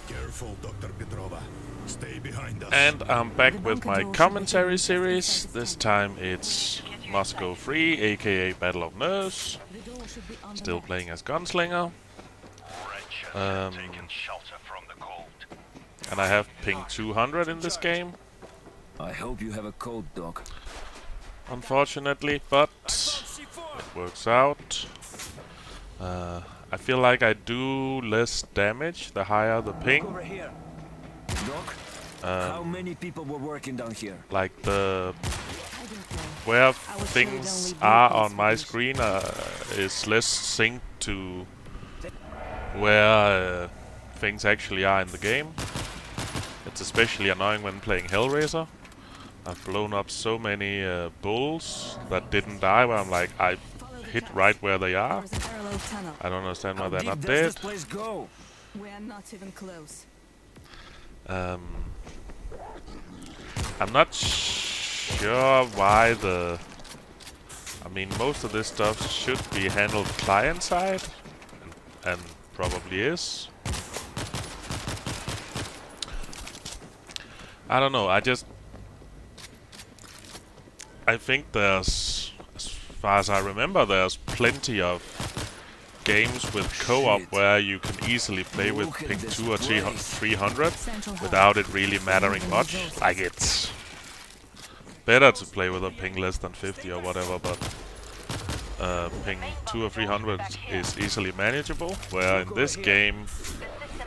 Careful, Dr. Petrova. Stay behind us. And I'm back with my commentary series. This time it's Moscow3, aka Battle of Nerves. Still playing as Gunslinger. And I have ping 200 in this game. I hope you have a cold, Doc. Unfortunately, but it works out. I feel like I do less damage the higher the ping. Over here. Doc, how many people were working down here? Like where things are on my screen is less synced to where things actually are in the game. It's especially annoying when playing Hellraiser. I've blown up so many bulls that didn't die, where I'm like, I hit right where they are. I don't understand why they're not dead. This place go? We're not even close. I'm not sure why I mean, most of this stuff should be handled client side, and probably is. I don't know, I think there's, as far as I remember, there's plenty of games with co-op where you can easily play with ping 2 or 300 without it really mattering much. Like, it's better to play with a ping less than 50 or whatever, but ping 2 or 300 is easily manageable, where in this game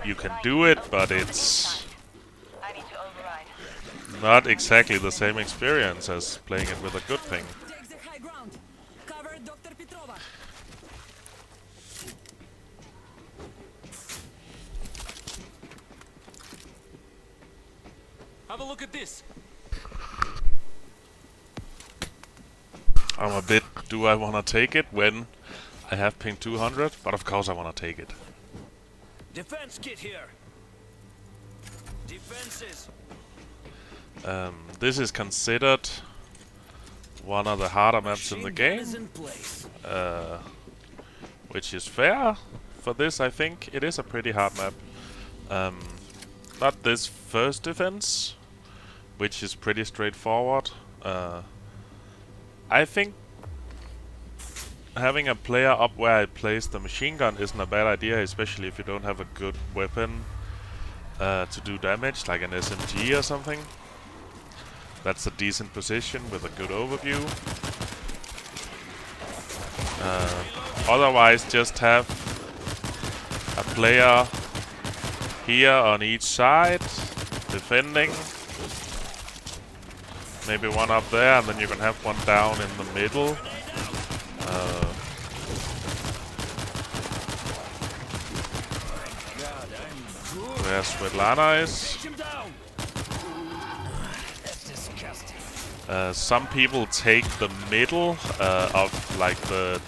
you can do it, but it's not exactly the same experience as playing it with a good ping. Have a look at this. I'm a bit, do I want to take it when I have ping 200? But of course I want to take it. Defense kit here. Defenses. This is considered one of the harder maps in the game, which is fair for this. I think it is a pretty hard map. Not this first defense, which is pretty straightforward. I think having a player up where I place the machine gun isn't a bad idea, especially if you don't have a good weapon to do damage, like an SMG or something. That's a decent position with a good overview. Otherwise, just have a player here on each side, defending. Maybe one up there, and then you can have one down in the middle. Where Svetlana is. Some people take the middle of like the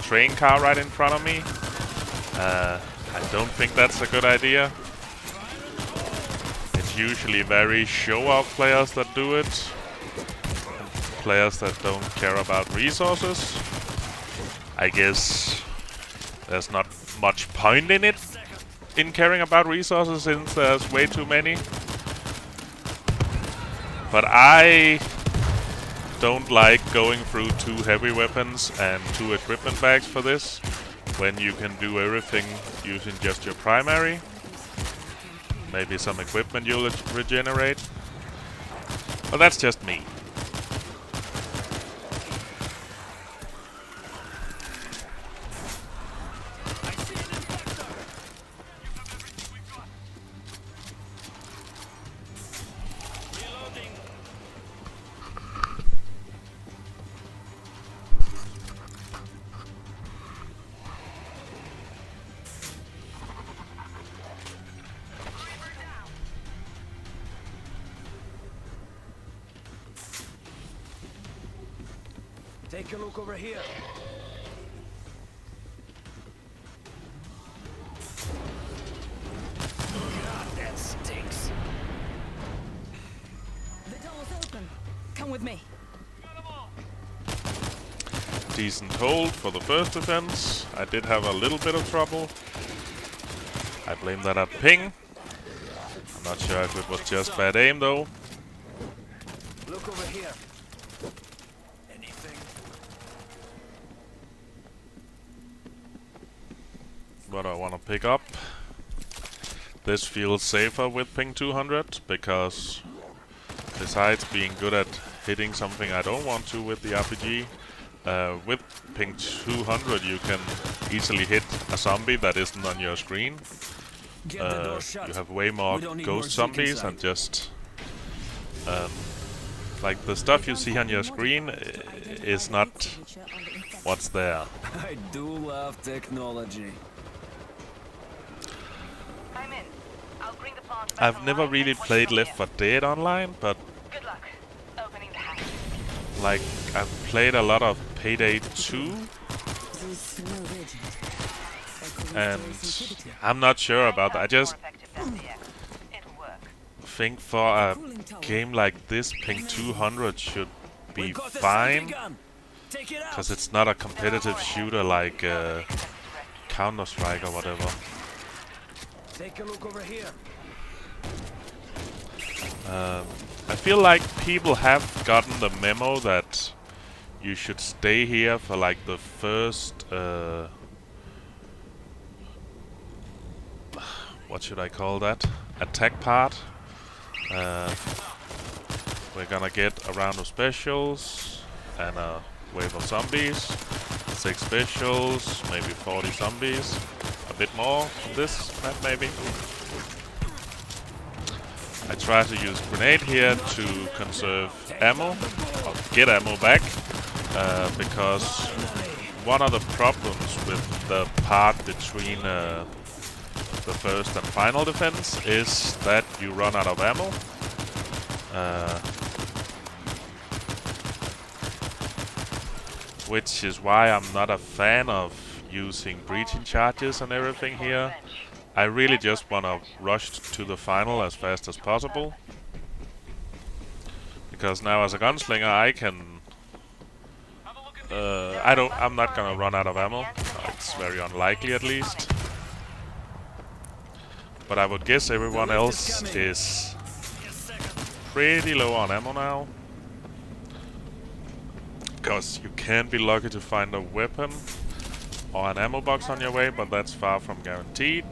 train car right in front of me. I don't think that's a good idea. It's usually very show-off players that do it. Players that don't care about resources. I guess there's not much point in it, in caring about resources, since there's way too many. But I don't like going through 2 heavy weapons and 2 equipment bags for this, when you can do everything using just your primary. Maybe some equipment you'll regenerate. But that's just me. Take a look over here. God, that stinks. The door's open. Come with me. Decent hold for the first defense. I did have a little bit of trouble. I blame that at ping. Not sure if it was just bad aim though. Look over here. Anything? What I want to pick up. This feels safer with ping 200 because besides being good at hitting something I don't want to with the RPG, with ping 200 you can easily hit a zombie that isn't on your screen. Get the door shut. You have way more We don't need ghost more zombies inside. and just like the stuff you see on your screen is not what's there. I do love technology. I'm in. I'll bring the plant back I've never online really and watch played from Left here. 4 Dead online, but Good luck. Opening the hatch. like I've played a lot of Payday 2, and I'm not sure about that. I just More effective than the X. It'll work. think for a game like this, ping 200 should be We got the fine, sentry gun. Take it out. because it's not a competitive shooter like Counter-Strike or whatever. Take a look over here. I feel like people have gotten the memo that you should stay here for like the first what should I call that? Attack part. We're gonna get a round of specials and a wave of zombies. 6 specials, maybe 40 zombies. A bit more on this map maybe. I try to use grenade here to conserve ammo, or get ammo back, because one of the problems with the part between the first and final defense is that you run out of ammo. Which is why I'm not a fan of using breaching charges and everything here. I really just want to rush to the final as fast as possible. Because now as a gunslinger I can... I'm not gonna run out of ammo. It's very unlikely at least. But I would guess everyone else is pretty low on ammo now. Because you can be lucky to find a weapon or an ammo box on your way, but that's far from guaranteed.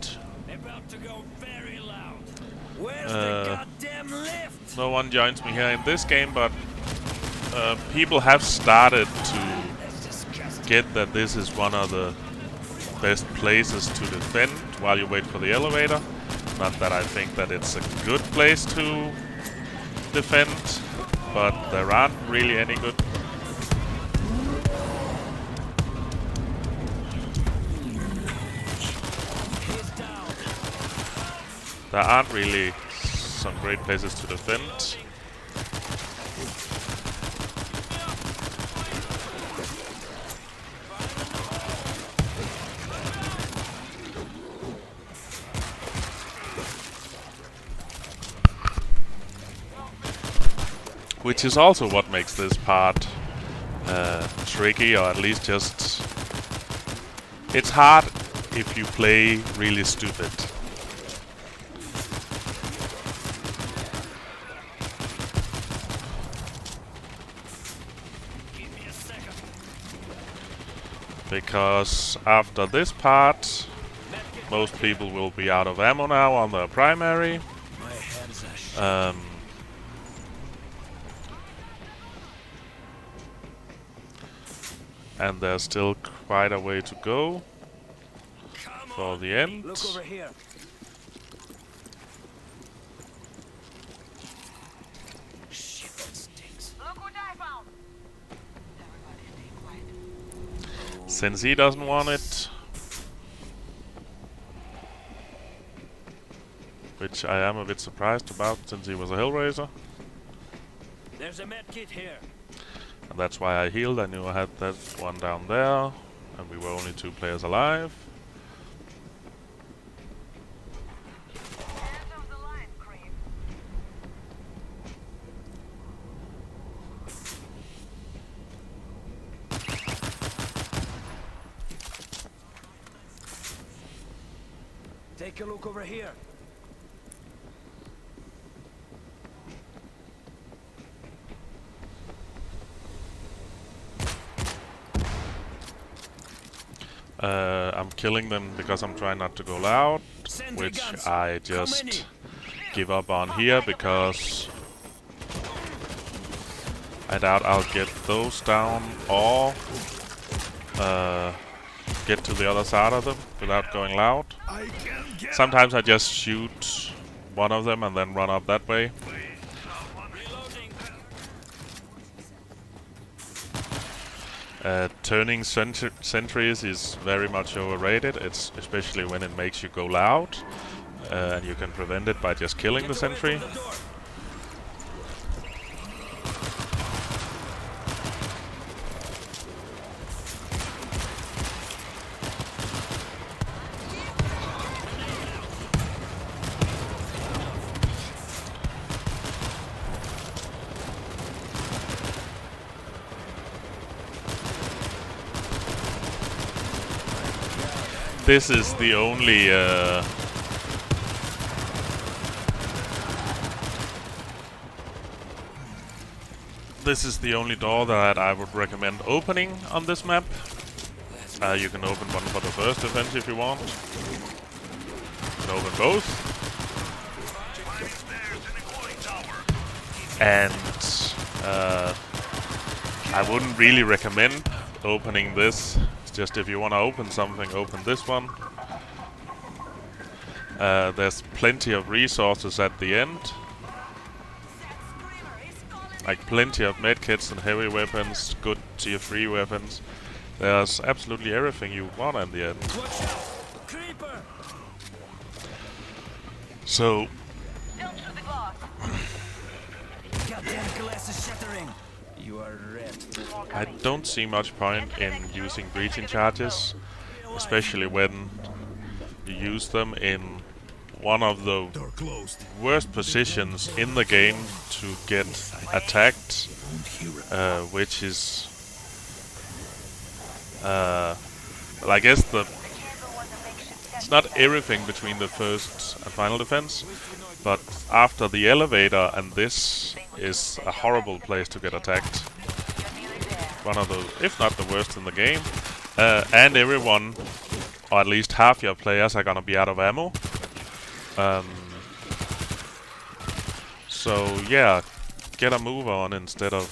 About to go very loud. Where's the goddamn lift? No one joins me here in this game, but people have started to get that this is one of the best places to defend while you wait for the elevator. Not that I think that it's a good place to defend, but there aren't really any good. There aren't really some great places to defend. Which is also what makes this part tricky, or at least just... It's hard if you play really stupid. Because after this part, most people will be out of ammo now on their primary. And there's still quite a way to go for the end. Look over here. Shit, that stinks. Look what I found. Everybody stay quiet. Since he doesn't want it, which I am a bit surprised about since he was a Hellraiser. There's a med kit here. And that's why I healed. I knew I had that one down there, and we were only 2 players alive. End of the line, creep. Take a look over here. I'm killing them because I'm trying not to go loud, which I just give up on here because I doubt I'll get those down or get to the other side of them without going loud. Sometimes I just shoot one of them and then run up that way. Turning sentries is very much overrated. It's especially when it makes you go loud, and you can prevent it by just killing the sentry. This is the only door that I would recommend opening on this map. You can open one for the first defense if you want. You can open both. And I wouldn't really recommend opening this. Just if you want to open something, open this one. There's plenty of resources at the end. Like plenty of medkits and heavy weapons, good tier 3 weapons. There's absolutely everything you want at the end. So... Don't shoot the glass. Goddamn glass is shattering. You are red. I don't see much point in using breaching charges, especially when you use them in one of the worst positions in the game to get attacked, which is, well, I guess it's not everything between the first and final defense, but after the elevator and this is a horrible place to get attacked. One of the, if not the worst in the game, and everyone, or at least half your players, are gonna be out of ammo. So yeah, get a move on instead of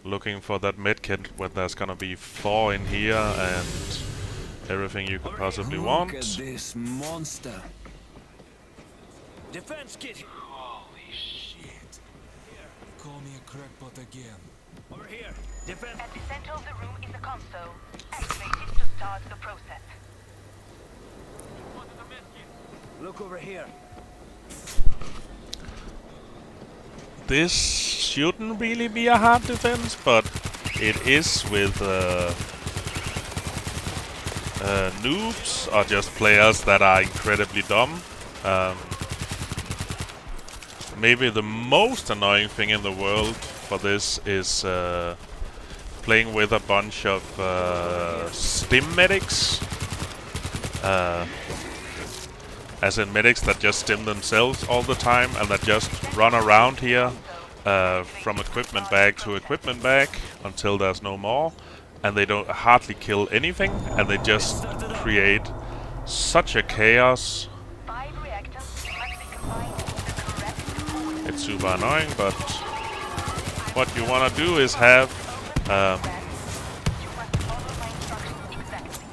looking for that medkit when there's gonna be 4 in here and everything you could possibly want. Look at this monster. Defense kit. Holy shit. Call me a crackpot again. Over here. Defense. At the center of the room is a console. Activate it to start the process. Look over here. This shouldn't really be a hard defense, but it is with noobs or just players that are incredibly dumb. Maybe the most annoying thing in the world for this is playing with a bunch of stim medics. As in medics that just stim themselves all the time and that just run around here from equipment bag to equipment bag until there's no more, and they don't hardly kill anything, and they just create such a chaos. 5 reactors must be combined with the correct coordinates. It's super annoying, but what you want to do is have You must follow my instructions exactly.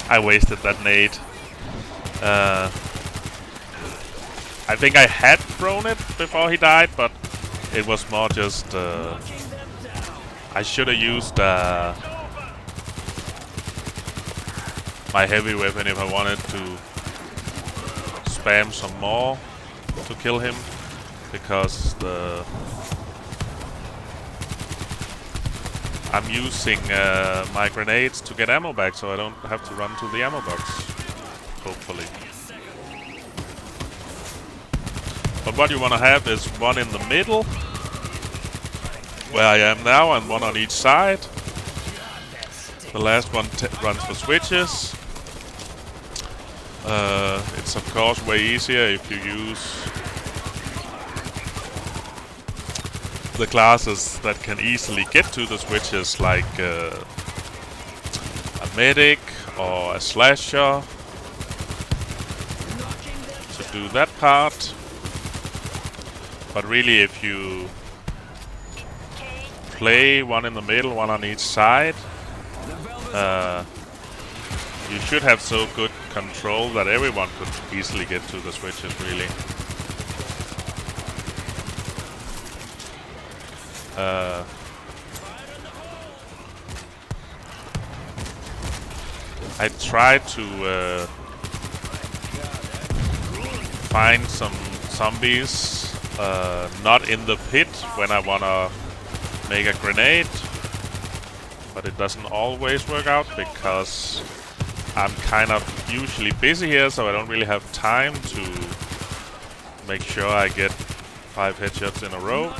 I wasted that nade. I think I had thrown it before he died, but it was more just... I should have used my heavy weapon if I wanted to spam some more to kill him, because I'm using my grenades to get ammo back, so I don't have to run to the ammo box, hopefully. But what you want to have is one in the middle, where I am now, and one on each side. The last one runs for switches. It's of course way easier if you use the classes that can easily get to the switches, like a medic or a slasher, to do that part. But really, if you play one in the middle, one on each side, you should have so good control that everyone could easily get to the switches, really. I try to find some zombies not in the pit when I wanna make a grenade, but it doesn't always work out because I'm kind of usually busy here, so I don't really have time to make sure I get 5 headshots in a row.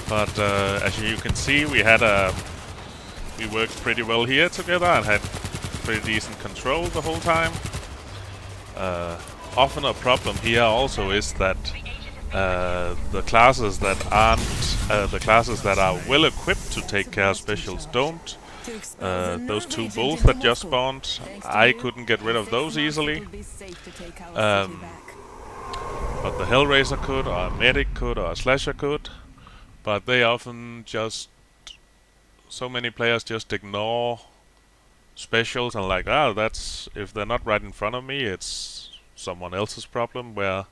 But as you can see, we worked pretty well here together and had pretty decent control the whole time. Often a problem here also is that the classes that aren't the classes that are well equipped to take care of specials don't. Those 2 bulls that just spawned, I couldn't get rid of those easily. But the Hellraiser could, or a medic could, or a slasher could. But they often just... so many players just ignore specials and like, ah, that's... if they're not right in front of me, it's someone else's problem, where...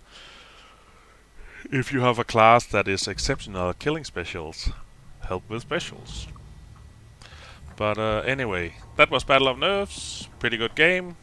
if you have a class that is exceptional at killing specials, help with specials. But anyway, that was Battle of Nerves. Pretty good game.